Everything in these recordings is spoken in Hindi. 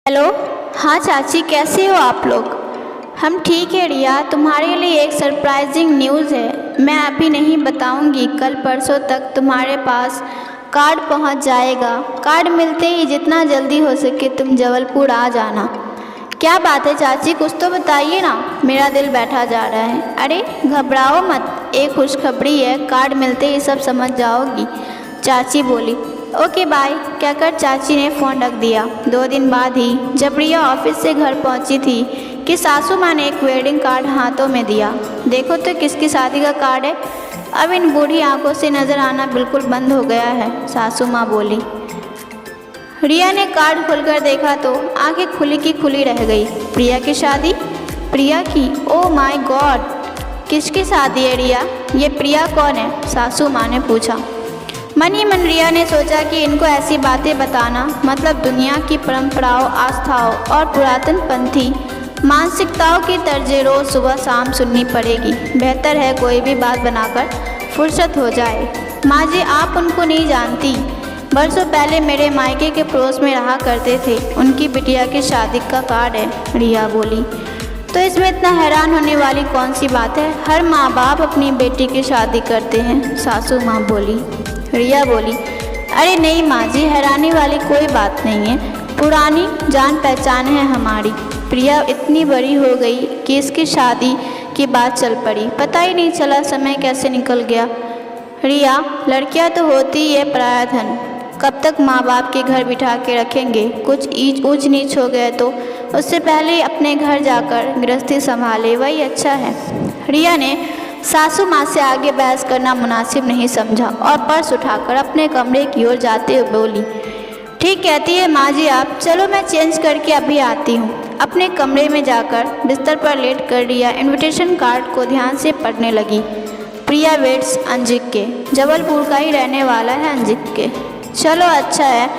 हेलो। हाँ चाची, कैसे हो आप लोग? हम ठीक है रिया, तुम्हारे लिए एक सरप्राइजिंग न्यूज़ है। मैं अभी नहीं बताऊंगी, कल परसों तक तुम्हारे पास कार्ड पहुंच जाएगा। कार्ड मिलते ही जितना जल्दी हो सके तुम जबलपुर आ जाना। क्या बात है चाची, कुछ तो बताइए ना, मेरा दिल बैठा जा रहा है। अरे घबराओ मत, एक खुशखबरी है, कार्ड मिलते ही सब समझ जाओगी, चाची बोली। ओके बाय कहकर चाची ने फ़ोन रख दिया। 2 दिन बाद ही जब रिया ऑफिस से घर पहुंची थी कि सासू माँ ने एक वेडिंग कार्ड हाथों में दिया। देखो तो किसकी शादी का कार्ड है। अब इन बूढ़ी आंखों से नज़र आना बिल्कुल बंद हो गया है, सासू माँ बोली। रिया ने कार्ड खोलकर देखा तो आंखें खुली की खुली रह गई। प्रिया की शादी? प्रिया की? ओह माय गॉड, किसकी शादी है रिया? ये प्रिया कौन है? सासू माँ ने पूछा। मन ही मन रिया ने सोचा कि इनको ऐसी बातें बताना मतलब दुनिया की परंपराओं, आस्थाओं और पुरातन पंथी मानसिकताओं की तर्जें रोज़ सुबह शाम सुननी पड़ेगी। बेहतर है कोई भी बात बनाकर फुर्सत हो जाए। माँ जी, आप उनको नहीं जानती, बरसों पहले मेरे मायके के पड़ोस में रहा करते थे, उनकी बिटिया की शादी का कार्ड है, रिया बोली। तो इसमें इतना हैरान होने वाली कौन सी बात है? हर माँ बाप अपनी बेटी की शादी करते हैं, सासू माँ बोली। रिया बोली, अरे नहीं माँ जी, हैरानी वाली कोई बात नहीं है, पुरानी जान पहचान है हमारी। प्रिया इतनी बड़ी हो गई कि इसकी शादी की बात चल पड़ी, पता ही नहीं चला समय कैसे निकल गया। रिया, लड़कियां तो होती ही है पराया धन, कब तक माँ बाप के घर बिठा के रखेंगे? कुछ ऊंच नीच हो गए तो उससे पहले अपने घर जाकर गृहस्थी संभाले, वही अच्छा है। रिया ने सासू माँ से आगे बहस करना मुनासिब नहीं समझा और पर्स उठाकर अपने कमरे की ओर जाते हुए बोली, ठीक कहती है माँ जी आप, चलो मैं चेंज करके अभी आती हूँ। अपने कमरे में जाकर बिस्तर पर लेट कर रिया इनविटेशन कार्ड को ध्यान से पढ़ने लगी। प्रिया वेट्स अंजिक के, जबलपुर का ही रहने वाला है अंजिक के। चलो अच्छा है,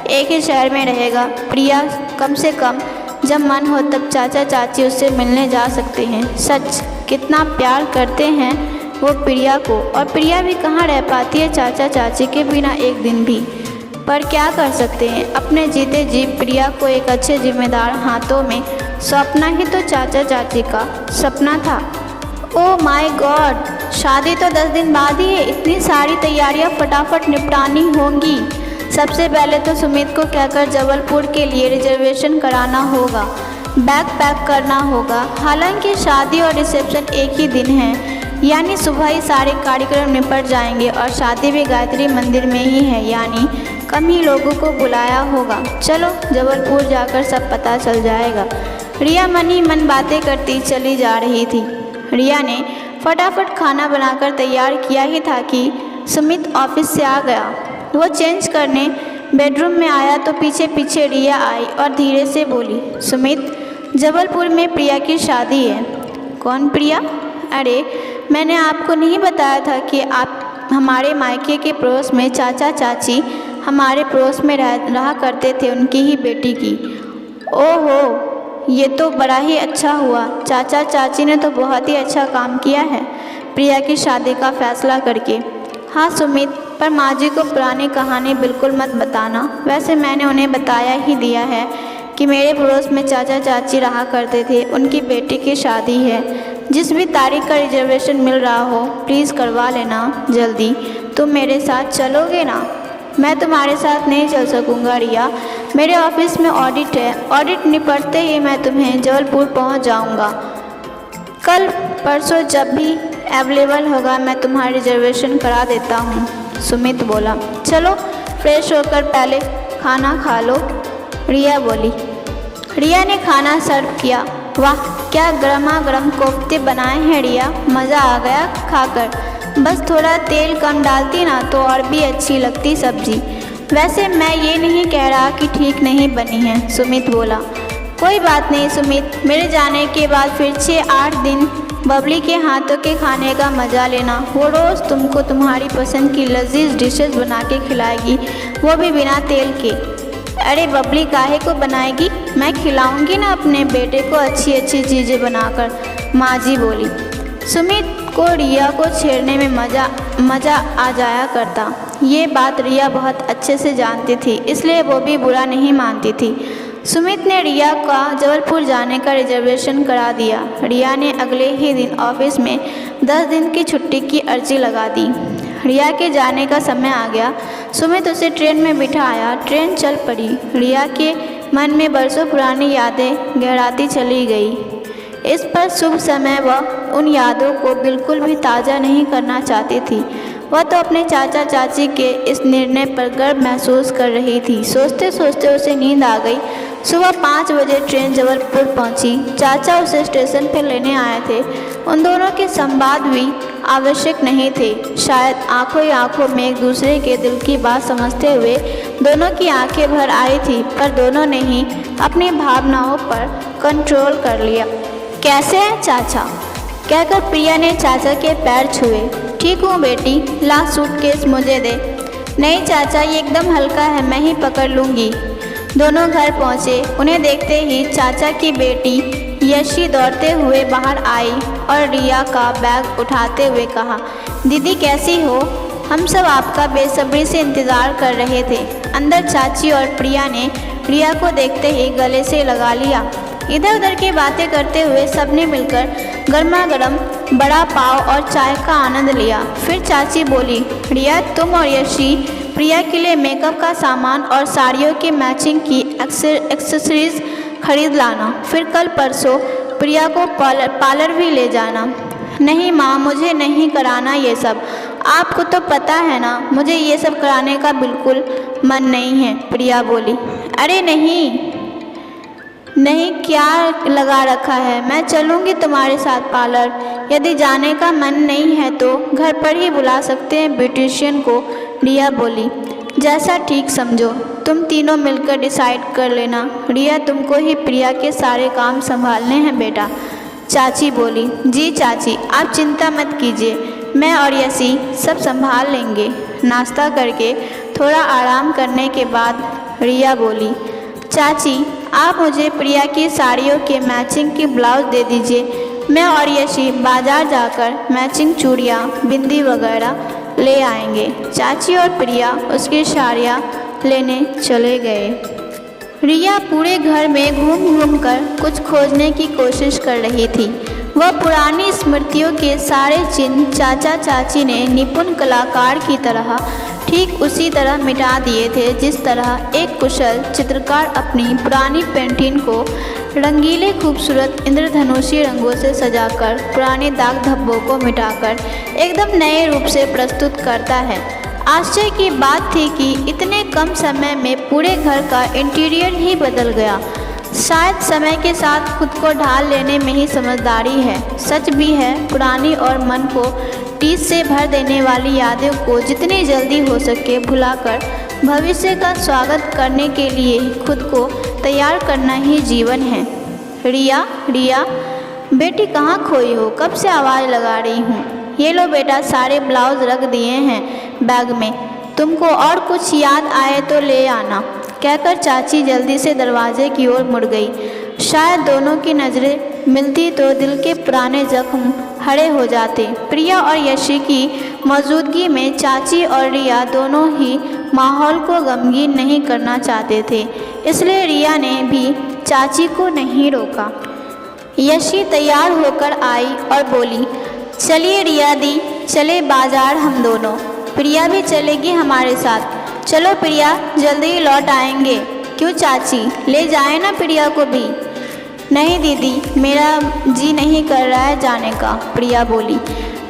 एक ही शहर में रहेगा। प्रिया कम से कम जब मन हो तब चाचा चाची उससे मिलने जा सकते हैं। सच कितना प्यार करते हैं वो प्रिया को, और प्रिया भी कहाँ रह पाती है चाचा चाची के बिना एक दिन भी। पर क्या कर सकते हैं, अपने जीते जी प्रिया को एक अच्छे जिम्मेदार हाथों में सौंपना ही तो चाचा चाची का सपना था। ओह माय गॉड, शादी तो 10 दिन बाद ही है, इतनी सारी तैयारियां फटाफट निपटानी होंगी। सबसे पहले तो सुमित को कहकर जबलपुर के लिए रिजर्वेशन कराना होगा, बैग पैक करना होगा। हालांकि शादी और रिसेप्शन एक ही दिन है, यानी सुबह ही सारे कार्यक्रम निपट जाएंगे और शादी भी गायत्री मंदिर में ही है, यानी कम ही लोगों को बुलाया होगा। चलो जबलपुर जाकर सब पता चल जाएगा। रिया मन ही मन बातें करती चली जा रही थी। रिया ने फटाफट खाना बनाकर तैयार किया ही था कि सुमित ऑफिस से आ गया। वो चेंज करने बेडरूम में आया तो पीछे पीछे रिया आई और धीरे से बोली, सुमित, जबलपुर में प्रिया की शादी है। कौन प्रिया? अरे मैंने आपको नहीं बताया था कि आप हमारे मायके के पड़ोस में चाचा चाची हमारे पड़ोस में रहा करते थे, उनकी ही बेटी की। ओहो, ये तो बड़ा ही अच्छा हुआ, चाचा चाची ने तो बहुत ही अच्छा काम किया है प्रिया की शादी का फैसला करके। हाँ सुमित, पर माँ जी को पुरानी कहानी बिल्कुल मत बताना। वैसे मैंने उन्हें बताया ही दिया है कि मेरे पड़ोस में चाचा चाची रहा करते थे, उनकी बेटी की शादी है। जिस भी तारीख का रिजर्वेशन मिल रहा हो प्लीज़ करवा लेना जल्दी। तुम मेरे साथ चलोगे ना? मैं तुम्हारे साथ नहीं चल सकूँगा रिया, मेरे ऑफिस में ऑडिट है, ऑडिट निपटते ही मैं तुम्हें जबलपुर पहुँच जाऊँगा। कल परसों जब भी अवेलेबल होगा मैं तुम्हारा रिजर्वेशन करा देता हूँ, सुमित बोला। चलो फ्रेश होकर पहले खाना खा लो, रिया बोली। रिया ने खाना सर्व किया। वाह, क्या गर्मा गर्म कोफ्ते बनाए हैं रिया, मज़ा आ गया खाकर। बस थोड़ा तेल कम डालती ना तो और भी अच्छी लगती सब्जी। वैसे मैं ये नहीं कह रहा कि ठीक नहीं बनी है, सुमित बोला। कोई बात नहीं सुमित, मेरे जाने के बाद फिर 6-8 दिन बबली के हाथों के खाने का मज़ा लेना। वो रोज़ तुमको तुम्हारी पसंद की लजीज डिशेस बना के खिलाएगी, वो भी बिना तेल के। अरे बबली काहे को बनाएगी, मैं खिलाऊंगी ना अपने बेटे को अच्छी अच्छी चीज़ें बनाकर, माँ जी बोली। सुमित को रिया को छेड़ने में मज़ा आ जाया करता। ये बात रिया बहुत अच्छे से जानती थी, इसलिए वो भी बुरा नहीं मानती थी। सुमित ने रिया का जबलपुर जाने का रिजर्वेशन करा दिया। रिया ने अगले ही दिन ऑफिस में 10 दिन की छुट्टी की अर्जी लगा दी। रिया के जाने का समय आ गया। सुमित उसे ट्रेन में बिठाया। ट्रेन चल पड़ी। रिया के मन में बरसों पुरानी यादें गहराती चली गई। इस पर शुभ समय वह उन यादों को बिल्कुल भी ताज़ा नहीं करना चाहती थी। वह तो अपने चाचा चाची के इस निर्णय पर गर्व महसूस कर रही थी। सोचते सोचते उसे नींद आ गई। सुबह 5 बजे ट्रेन जबलपुर पहुंची। चाचा उसे स्टेशन पर लेने आए थे। उन दोनों के संवाद भी आवश्यक नहीं थे। शायद आंखों ही आंखों में एक दूसरे के दिल की बात समझते हुए दोनों की आंखें भर आई थी, पर दोनों ने ही अपनी भावनाओं पर कंट्रोल कर लिया। कैसे हैं चाचा? कहकर प्रिया ने चाचा के पैर छुए। ठीक हूँ बेटी, ला सूटकेस मुझे दे। नहीं चाचा, ये एकदम हल्का है, मैं ही पकड़ लूँगी। दोनों घर पहुँचे। उन्हें देखते ही चाचा की बेटी यशी दौड़ते हुए बाहर आई और रिया का बैग उठाते हुए कहा, दीदी कैसी हो? हम सब आपका बेसब्री से इंतज़ार कर रहे थे। अंदर चाची और प्रिया ने रिया को देखते ही गले से लगा लिया। इधर उधर की बातें करते हुए सबने मिलकर गर्मा गर्म बड़ा पाव और चाय का आनंद लिया। फिर चाची बोली, रिया तुम और यशी प्रिया के लिए मेकअप का सामान और साड़ियों की मैचिंग की एक्सेसरीज खरीद लाना। फिर कल परसों प्रिया को पार्लर भी ले जाना। नहीं माँ, मुझे नहीं कराना ये सब। आपको तो पता है ना, मुझे ये सब कराने का बिल्कुल मन नहीं है, प्रिया बोली। अरे नहीं नहीं, क्या लगा रखा है? मैं चलूँगी तुम्हारे साथ पार्लर। यदि जाने का मन नहीं है तो घर पर ही बुला सकते हैं ब्यूटिशियन को, रिया बोली। जैसा ठीक समझो, तुम तीनों मिलकर डिसाइड कर लेना। रिया तुमको ही प्रिया के सारे काम संभालने हैं बेटा, चाची बोली। जी चाची, आप चिंता मत कीजिए, मैं और यसी सब संभाल लेंगे। नाश्ता करके थोड़ा आराम करने के बाद रिया बोली, चाची आप मुझे प्रिया की साड़ियों के मैचिंग की ब्लाउज दे दीजिए। मैं और यशी बाजार जाकर मैचिंग चूड़ियाँ, बिंदी वगैरह ले आएंगे। चाची और प्रिया उसकी साड़ियाँ लेने चले गए। रिया पूरे घर में घूम घूम कर कुछ खोजने की कोशिश कर रही थी। वह पुरानी स्मृतियों के सारे चिन्ह चाचा चाची ने निपुण कलाकार की तरह ठीक उसी तरह मिटा दिए थे जिस तरह एक कुशल चित्रकार अपनी पुरानी पेंटिंग को रंगीले खूबसूरत इंद्रधनुषी रंगों से सजाकर पुराने दाग धब्बों को मिटाकर एकदम नए रूप से प्रस्तुत करता है। आश्चर्य की बात थी कि इतने कम समय में पूरे घर का इंटीरियर ही बदल गया। शायद समय के साथ खुद को ढाल लेने में ही समझदारी है। सच भी है, पुरानी और मन को टीस से भर देने वाली यादों को जितनी जल्दी हो सके भुलाकर भविष्य का स्वागत करने के लिए खुद को तैयार करना ही जीवन है। रिया, रिया बेटी कहाँ खोई हो? कब से आवाज़ लगा रही हूँ। ये लो बेटा, सारे ब्लाउज रख दिए हैं बैग में, तुमको और कुछ याद आए तो ले आना, कहकर चाची जल्दी से दरवाजे की ओर मुड़ गई। शायद दोनों की नज़रें मिलती तो दिल के पुराने जख्म हरे हो जाते। प्रिया और यशी की मौजूदगी में चाची और रिया दोनों ही माहौल को गमगीन नहीं करना चाहते थे, इसलिए रिया ने भी चाची को नहीं रोका। यशी तैयार होकर आई और बोली, चलिए रिया दी, चले बाजार हम दोनों। प्रिया भी चलेगी हमारे साथ। चलो प्रिया, जल्दी ही लौट आएंगे। क्यों चाची, ले जाए ना प्रिया को भी। नहीं दीदी, मेरा जी नहीं कर रहा है जाने का, प्रिया बोली।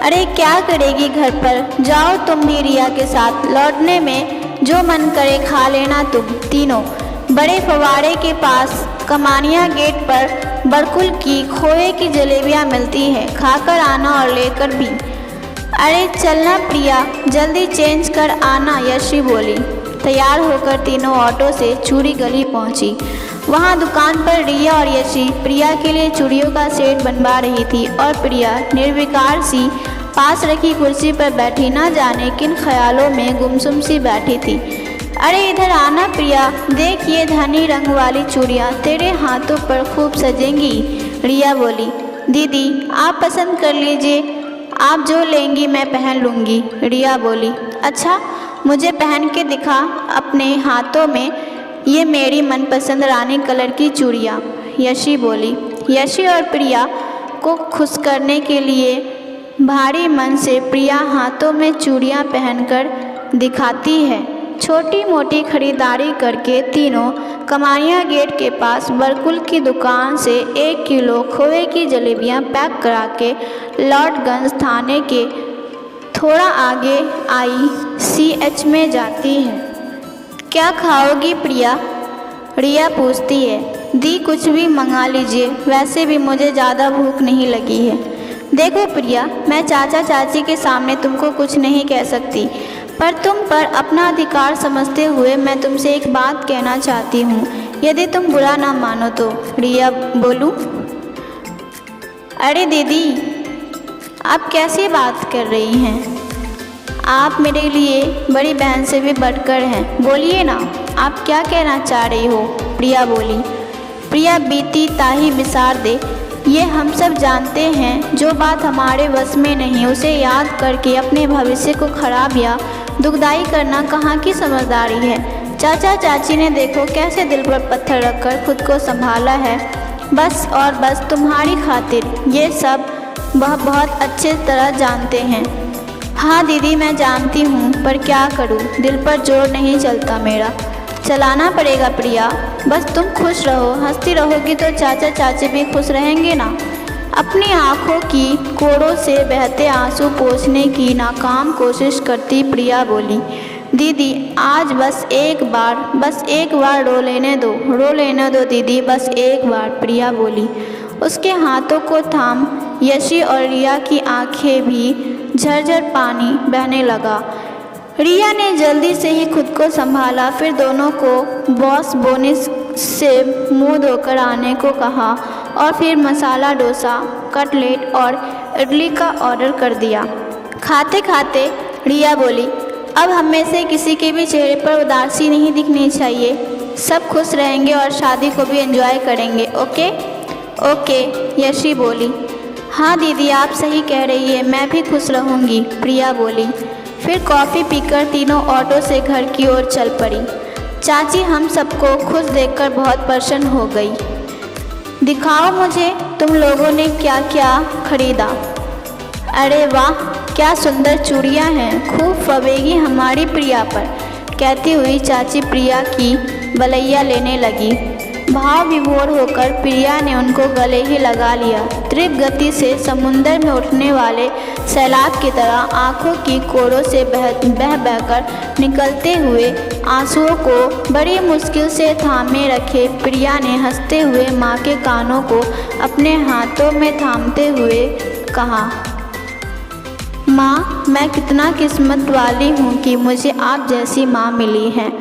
अरे क्या करेगी घर पर, जाओ तुम भी रिया के साथ। लौटने में जो मन करे खा लेना तुम तीनों। बड़े फवारे के पास कमानिया गेट पर बरकुल की खोए की जलेबियाँ मिलती है, खाकर आना और लेकर भी। अरे चलना प्रिया, जल्दी चेंज कर आना, यशी बोली। तैयार होकर तीनों ऑटो से चूड़ी गली पहुंची। वहां दुकान पर रिया और यशी प्रिया के लिए चूड़ियों का सेट बनवा रही थी और प्रिया निर्विकार सी पास रखी कुर्सी पर बैठी न जाने किन ख्यालों में गुमसुम सी बैठी थी। अरे इधर आना प्रिया, देख ये धनी रंग वाली चूड़ियाँ तेरे हाथों पर खूब सजेंगी, रिया बोली। दीदी आप पसंद कर लीजिए, आप जो लेंगी मैं पहन लूँगी, रिया बोली। अच्छा मुझे पहन के दिखा अपने हाथों में ये मेरी मनपसंद रानी कलर की चूड़ियाँ, यशी बोली। यशी और प्रिया को खुश करने के लिए भारी मन से प्रिया हाथों में चूड़ियाँ पहनकर दिखाती है। छोटी मोटी खरीदारी करके तीनों कमानिया गेट के पास बरकुल की दुकान से 1 किलो खोए की जलेबियाँ पैक करा के लॉर्डगंज थाने के थोड़ा आगे ICH में जाती है। क्या खाओगी प्रिया? रिया पूछती है। दी कुछ भी मंगा लीजिए, वैसे भी मुझे ज़्यादा भूख नहीं लगी है। देखो प्रिया, मैं चाचा चाची के सामने तुमको कुछ नहीं कह सकती, पर तुम पर अपना अधिकार समझते हुए मैं तुमसे एक बात कहना चाहती हूँ, यदि तुम बुरा ना मानो तो। रिया बोलूँ? अरे दीदी, आप कैसी बात कर रही हैं? आप मेरे लिए बड़ी बहन से भी बढ़कर हैं। बोलिए ना, आप क्या कहना चाह रही हो? प्रिया बोली। प्रिया बीती ताही बिसार दे। ये हम सब जानते हैं, जो बात हमारे बस में नहीं उसे याद करके अपने भविष्य को खराब या दुखदाई करना कहाँ की समझदारी है। चाचा चाची ने देखो कैसे दिल पर पत्थर रखकर खुद को संभाला है, बस और बस तुम्हारी खातिर। ये सब वह बहुत अच्छे तरह जानते हैं। हाँ दीदी, मैं जानती हूँ, पर क्या करूँ, दिल पर जोर नहीं चलता मेरा। चलाना पड़ेगा प्रिया, बस तुम खुश रहो। हंसती रहोगी तो चाचा चाची भी खुश रहेंगे ना। अपनी आँखों की कोड़ों से बहते आंसू पोंछने की नाकाम कोशिश करती प्रिया बोली। दीदी, आज बस एक बार रो लेने दो दीदी, बस एक बार। प्रिया बोली। उसके हाथों को थाम यशी और रिया की आंखें भी झरझर पानी बहने लगा। रिया ने जल्दी से ही खुद को संभाला, फिर दोनों को बॉस बोनिस से मुंह धोकर आने को कहा और फिर मसाला डोसा, कटलेट और इडली का ऑर्डर कर दिया। खाते खाते रिया बोली, अब हम में से किसी के भी चेहरे पर उदासी नहीं दिखनी चाहिए। सब खुश रहेंगे और शादी को भी एंजॉय करेंगे। ओके? ओके, यशी बोली। हाँ दीदी, आप सही कह रही है, मैं भी खुश रहूँगी। प्रिया बोली। फिर कॉफ़ी पीकर तीनों ऑटो से घर की ओर चल पड़ी। चाची हम सबको खुश देखकर बहुत प्रसन्न हो गई। दिखाओ मुझे तुम लोगों ने क्या क्या खरीदा। अरे वाह, क्या सुंदर चूड़ियाँ हैं, खूब फबेगी हमारी प्रिया पर, कहती हुई चाची प्रिया की बलैया लेने लगी। भाव विभोर होकर प्रिया ने उनको गले ही लगा लिया। तीव्र गति से समुंदर में उठने वाले सैलाब की तरह आंखों की कोड़ों से बहकर निकलते हुए आंसुओं को बड़ी मुश्किल से थामे रखे प्रिया ने हंसते हुए माँ के कानों को अपने हाथों में थामते हुए कहा, माँ, मैं कितना किस्मत वाली हूँ कि मुझे आप जैसी माँ मिली है।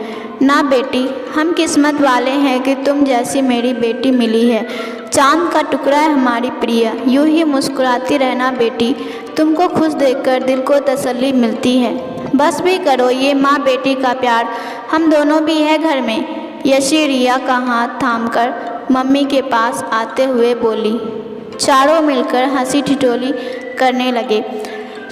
ना बेटी, हम किस्मत वाले हैं कि तुम जैसी मेरी बेटी मिली है। चांद का टुकड़ा है हमारी प्रिया। यूँ ही मुस्कुराती रहना बेटी, तुमको खुश देखकर दिल को तसल्ली मिलती है। बस भी करो ये माँ बेटी का प्यार, हम दोनों भी है घर में। यशी रिया का हाथ थामकर मम्मी के पास आते हुए बोली। चारों मिलकर हंसी ठिठोली करने लगे।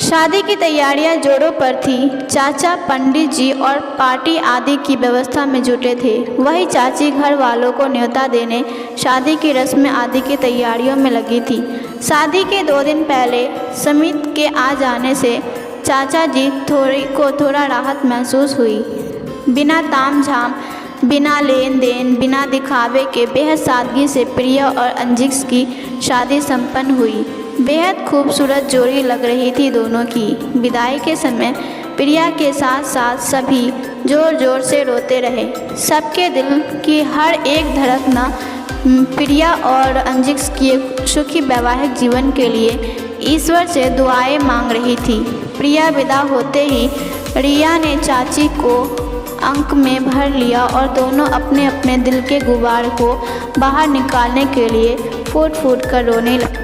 शादी की तैयारियां जोरों पर थी। चाचा पंडित जी और पार्टी आदि की व्यवस्था में जुटे थे। वही चाची घर वालों को न्योता देने, शादी की रस्म आदि की तैयारियों में लगी थी। शादी के 2 दिन पहले समित के आ जाने से चाचा जी थोड़ा राहत महसूस हुई। बिना तामझाम, बिना लेन देन, बिना दिखावे के बेहद सादगी से प्रिया और अंजिक्स की शादी संपन्न हुई। बेहद खूबसूरत जोड़ी लग रही थी दोनों की। विदाई के समय प्रिया के साथ साथ सभी ज़ोर ज़ोर से रोते रहे। सबके दिल की हर एक धड़कना प्रिया और अंजिक्स के सुखी वैवाहिक जीवन के लिए ईश्वर से दुआएं मांग रही थी। प्रिया विदा होते ही रिया ने चाची को अंक में भर लिया और दोनों अपने अपने दिल के गुबार को बाहर निकालने के लिए फूट फूट कर रोने लगे।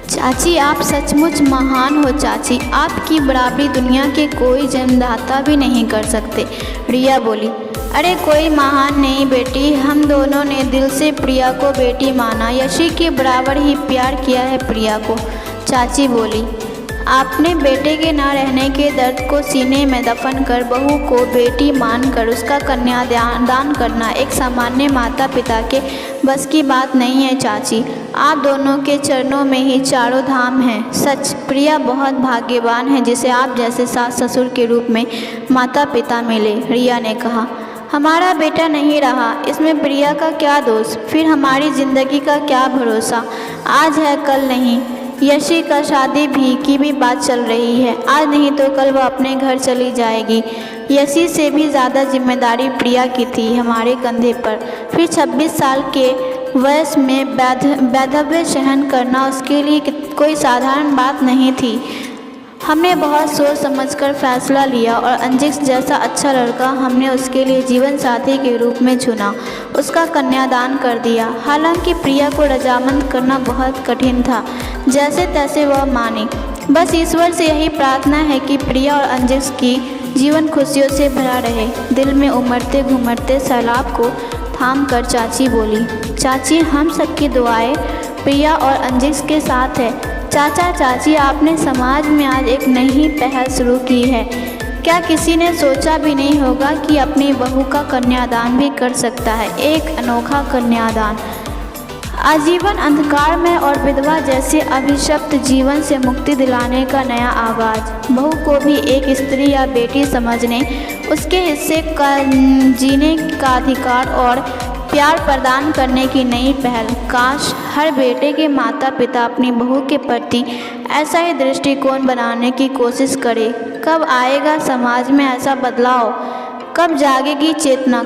चाची, आप सचमुच महान हो चाची, आपकी बराबरी दुनिया के कोई जन्मदाता भी नहीं कर सकते। रिया बोली। अरे कोई महान नहीं बेटी, हम दोनों ने दिल से प्रिया को बेटी माना। यशी के बराबर ही प्यार किया है प्रिया को। चाची बोली। आपने बेटे के न रहने के दर्द को सीने में दफन कर बहू को बेटी मानकर उसका कन्यादान करना एक सामान्य माता पिता के बस की बात नहीं है चाची। आप दोनों के चरणों में ही चारों धाम हैं। सच, प्रिया बहुत भाग्यवान है जिसे आप जैसे सास ससुर के रूप में माता पिता मिले, रिया ने कहा। हमारा बेटा नहीं रहा, इसमें प्रिया का क्या दोष? फिर हमारी ज़िंदगी का क्या भरोसा? आज है कल नहीं। यशी का शादी की भी बात चल रही है। आज नहीं तो कल वह अपने घर चली जाएगी। यशी से भी ज़्यादा जिम्मेदारी प्रिया की थी हमारे कंधे पर। फिर 26 साल के वयस में वैधव्य सहन करना उसके लिए कोई साधारण बात नहीं थी। हमने बहुत सोच समझकर फैसला लिया और अंजिक्स जैसा अच्छा लड़का हमने उसके लिए जीवन साथी के रूप में चुना। उसका कन्यादान कर दिया। हालांकि प्रिया को रजामंद करना बहुत कठिन था। जैसे तैसे वह मानी। बस ईश्वर से यही प्रार्थना है कि प्रिया और अंजिक्स की जीवन खुशियों से भरा रहे। दिल में उमड़ते घुमड़ते सैलाब को थाम कर चाची बोली। चाची, हम सबकी दुआएं प्रिया और अंजिक्स के साथ है। चाचा चाची, आपने समाज में आज एक नई पहल शुरू की है। क्या किसी ने सोचा भी नहीं होगा कि अपनी बहू का कन्यादान भी कर सकता है। एक अनोखा कन्यादान, आजीवन अंधकार में और विधवा जैसे अभिशप्त जीवन से मुक्ति दिलाने का नया आगाज। बहू को भी एक स्त्री या बेटी समझने, उसके हिस्से का जीने का अधिकार और प्यार प्रदान करने की नई पहल। काश हर बेटे के माता पिता अपनी बहू के प्रति ऐसा ही दृष्टिकोण बनाने की कोशिश करे। कब आएगा समाज में ऐसा बदलाव? कब जागेगी चेतना?